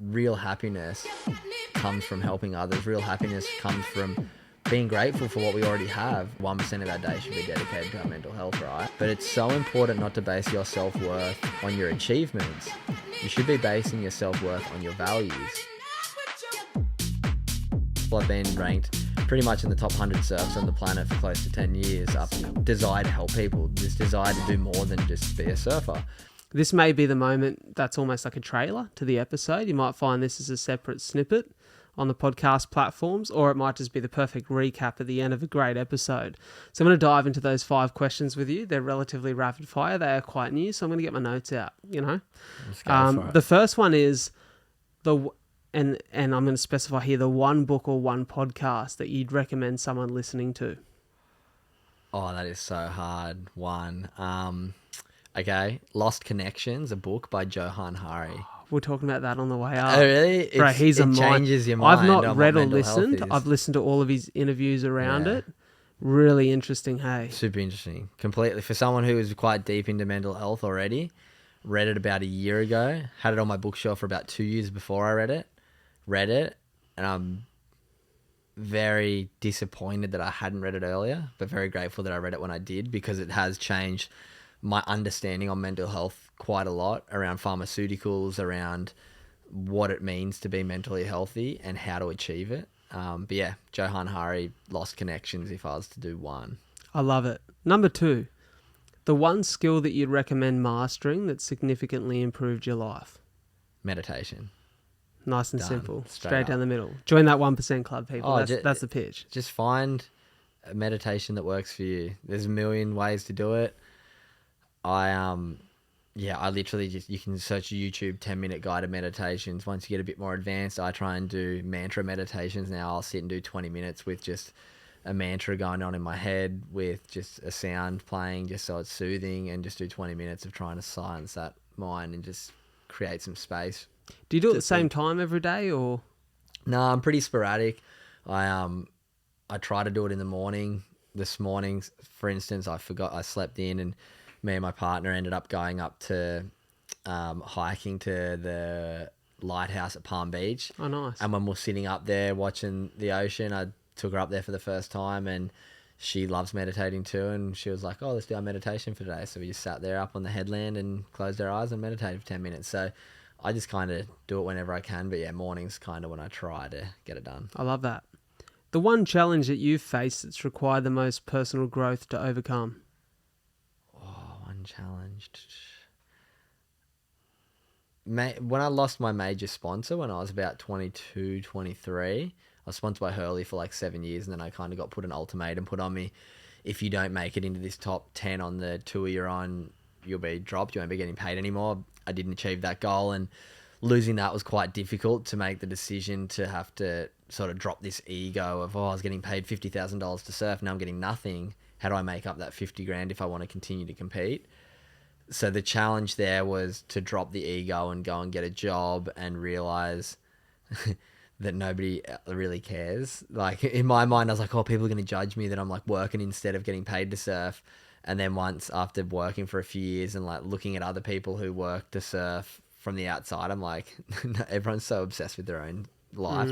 real happiness comes from helping others. Real happiness comes from being grateful for what we already have. 1% of our day should be dedicated to our mental health, right? But it's so important not to base your self-worth on your achievements. You should be basing your self-worth on your values. I've been ranked pretty much in the top 100 surfs on the planet for close to 10 years. Desire to help people, this desire to do more than just be a surfer. This may be the moment that's almost like a trailer to the episode. You might find this as a separate snippet on the podcast platforms, or it might just be the perfect recap at the end of a great episode. So I'm going to dive into those 5 questions with you. They're relatively rapid fire. They are quite new, so I'm going to get my notes out, you know. Let's go for it. The first one is and I'm going to specify here the one book or one podcast that you'd recommend someone listening to. Oh, that is so hard. One. Okay, Lost Connections, a book by Johan Hari. We're talking about that on the way up. Oh, really? Bro, he's a changes your mind. I've not on read what or mental health listened. is. I've listened to all of his interviews around Yeah. it. Really interesting, hey? Super interesting. Completely. For someone who is quite deep into mental health already, read it about a year ago, had it on my bookshelf for about 2 years before I read it, and I'm very disappointed that I hadn't read it earlier, but very grateful that I read it when I did, because it has changed my understanding on mental health quite a lot, around pharmaceuticals, around what it means to be mentally healthy and how to achieve it. But yeah, Johan Hari, Lost Connections, if I was to do one. I love it. Number 2, the one skill that you'd recommend mastering that significantly improved your life. Meditation. Nice and Done. simple. Straight Straight up. down the middle. Join that 1% club, people. Oh, That's the pitch. Just find a meditation that works for you. There's a million ways to do it. I literally you can search YouTube 10-minute guided meditations. Once you get a bit more advanced, I try and do mantra meditations now. I'll sit and do 20 minutes with just a mantra going on in my head with just a sound playing, just so it's soothing, and just do 20 minutes of trying to silence that mind and just create some space. Do you do it at the same time every day, or? No, I'm pretty sporadic. I try to do it in the morning. This morning, for instance, I forgot I slept in, and me and my partner ended up going up to hiking to the lighthouse at Palm Beach. Oh, nice. And when we're sitting up there watching the ocean, I took her up there for the first time, and she loves meditating too. And she was like, "Oh, let's do our meditation for today." So we just sat there up on the headland and closed our eyes and meditated for 10 minutes. So I just kind of do it whenever I can. But yeah, morning's kind of when I try to get it done. I love that. The one challenge that you've faced that's required the most personal growth to overcome. One challenge. When I lost my major sponsor when I was about 22, 23, I was sponsored by Hurley for like 7 years, and then I kind of got put an ultimatum put on me. If you don't make it into this top 10 on the tour you're on, you'll be dropped. You won't be getting paid anymore. I didn't achieve that goal, and losing that was quite difficult to make the decision to have to sort of drop this ego of, I was getting paid $50,000 to surf. Now I'm getting nothing. How do I make up that 50 grand if I want to continue to compete? So the challenge there was to drop the ego and go and get a job and realize that nobody really cares. Like in my mind, I was like, oh, people are going to judge me that I'm like working instead of getting paid to surf. And then once after working for a few years and like looking at other people who work to surf from the outside, I'm like, everyone's so obsessed with their own life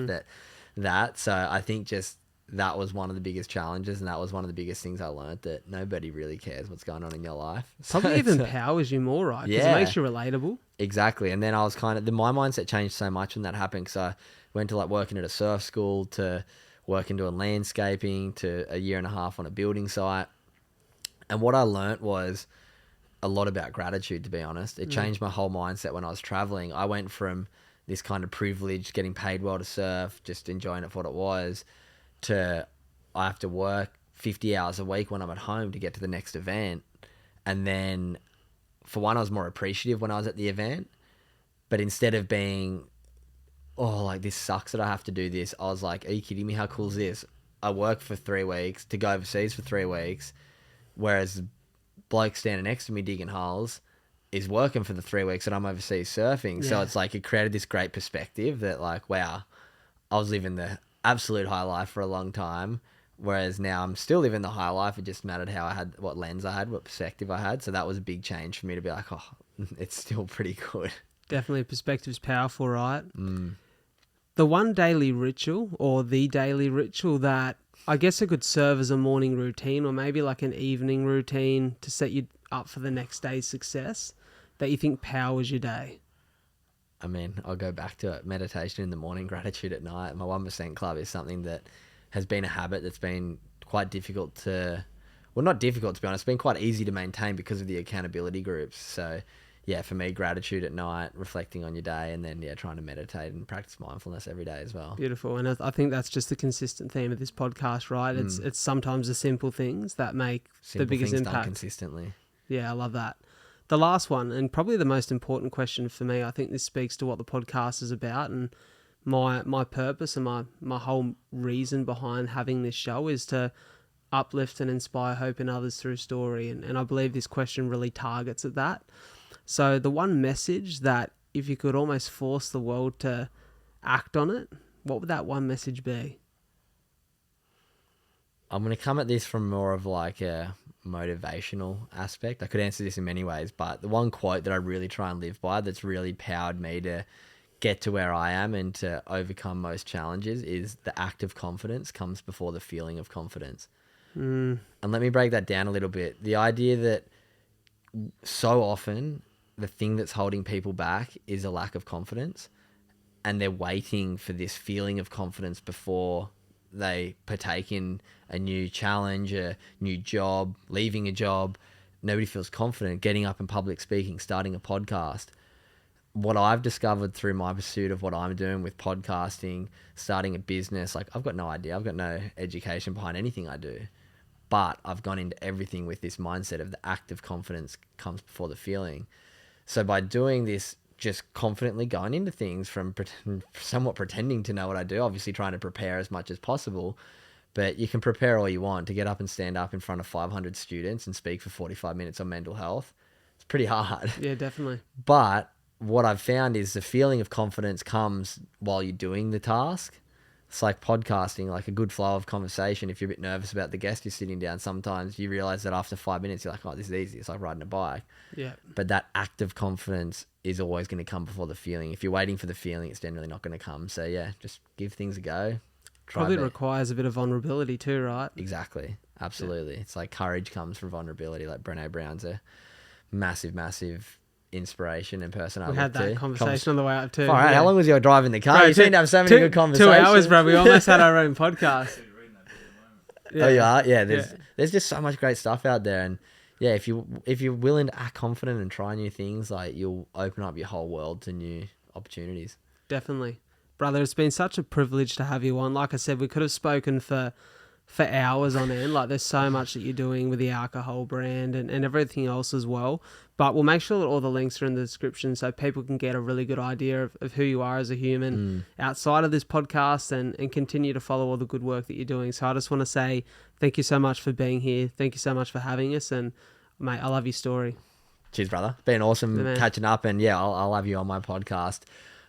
that. So I think just that was one of the biggest challenges, and that was one of the biggest things I learned, that nobody really cares what's going on in your life. Probably even empowers you more, right? Because it makes you relatable. Exactly. And then I was my mindset changed so much when that happened, because I went to like working at a surf school, to working doing landscaping, to a year and a half on a building site. And what I learned was a lot about gratitude, to be honest. It changed my whole mindset when I was traveling. I went from this kind of privilege, getting paid well to surf, just enjoying it for what it was, to I have to work 50 hours a week when I'm at home to get to the next event. And then for one, I was more appreciative when I was at the event, but instead of being, oh, like this sucks that I have to do this, I was like, are you kidding me? How cool is this? I work for 3 weeks to go overseas for 3 weeks, whereas the bloke standing next to me digging holes is working for the 3 weeks that I'm overseas surfing. So it's like, it created this great perspective that like, wow, I was living the absolute high life for a long time, whereas now I'm still living the high life. It just mattered how I had, what lens I had, what perspective I had. So that was a big change for me to be like, oh, it's still pretty good. Definitely perspective's powerful, right? Mm. The one daily ritual or the daily ritual that I guess it could serve as a morning routine or maybe like an evening routine to set you up for the next day's success that you think powers your day. I mean, I'll go back to it. Meditation in the morning, gratitude at night. My 1% Club is something that has been a habit that's been quite difficult to... Well, not difficult, to be honest. It's been quite easy to maintain because of the accountability groups. So, yeah, for me, gratitude at night, reflecting on your day, and then, yeah, trying to meditate and practice mindfulness every day as well. Beautiful. And I think that's just the consistent theme of this podcast, right? It's sometimes the simple things that make Simple the biggest things done impact. consistently. Yeah, I love that. The last one, and probably the most important question for me, I think this speaks to what the podcast is about, and my purpose and my whole reason behind having this show is to uplift and inspire hope in others through story. And I believe this question really targets at that. So the one message that if you could almost force the world to act on it, what would that one message be? I'm going to come at this from more of like a motivational aspect. I could answer this in many ways, but the one quote that I really try and live by that's really powered me to get to where I am and to overcome most challenges is the act of confidence comes before the feeling of confidence. And let me break that down a little bit. The idea that so often the thing that's holding people back is a lack of confidence, and they're waiting for this feeling of confidence before they partake in a new challenge, a new job, leaving a job. Nobody feels confident getting up in public speaking, starting a podcast. What I've discovered through my pursuit of what I'm doing with podcasting, starting a business, like I've got no idea. I've got no education behind anything I do. But I've gone into everything with this mindset of the act of confidence comes before the feeling. So by doing this, just confidently going into things from somewhat pretending to know what I do, obviously trying to prepare as much as possible, but you can prepare all you want to get up and stand up in front of 500 students and speak for 45 minutes on mental health. It's pretty hard. Yeah, definitely. But what I've found is the feeling of confidence comes while you're doing the task. It's like podcasting, like a good flow of conversation. If you're a bit nervous about the guest you're sitting down, sometimes you realize that after 5 minutes, you're like, oh, this is easy. It's like riding a bike. Yeah. But that act of confidence is always going to come before the feeling. If you're waiting for the feeling, it's generally not going to come. So yeah, just give things a go. Probably requires a bit of vulnerability too, right? Exactly. Absolutely. Yeah. It's like courage comes from vulnerability. Like Brené Brown's a massive, massive inspiration and person. We had that conversation on the way up too. All right, how long was you driving the car? Bro, you seem to have so many good conversations. 2 hours, bro. We almost had our own podcast. Yeah. Oh, you are? Yeah, there's just so much great stuff out there. And yeah, if you're willing to act confident and try new things, like you'll open up your whole world to new opportunities. Definitely. Brother, it's been such a privilege to have you on. Like I said, we could have spoken for hours on end. Like there's so much that you're doing with the alcohol brand and everything else as well. But we'll make sure that all the links are in the description so people can get a really good idea of who you are as a human outside of this podcast and continue to follow all the good work that you're doing. So I just want to say thank you so much for being here. Thank you so much for having us. And mate, I love your story. Cheers, brother. Been awesome catching up. And yeah, I'll have you on my podcast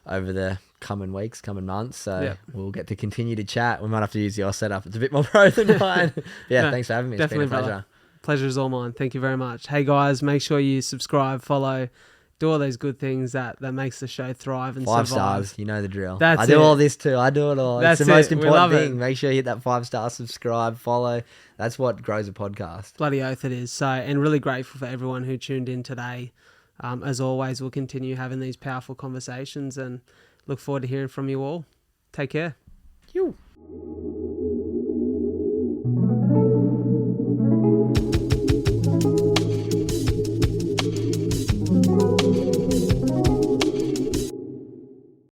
over the coming weeks, coming months. So we'll get to continue to chat. We might have to use your setup. It's a bit more pro than mine. Thanks for having me. Definitely, it's been a pleasure. Brother. Pleasure is all mine. Thank you very much. Hey guys, make sure you subscribe, follow, do all those good things that makes the show thrive and 5 survive. stars. You know the drill. I do all this too. I do it all. That's it's the most it. important thing. Make sure you hit that 5-star, subscribe, follow. That's what grows a podcast. Bloody oath it is. So, and really grateful for everyone who tuned in today. As always, we'll continue having these powerful conversations and look forward to hearing from you all. Take care. You.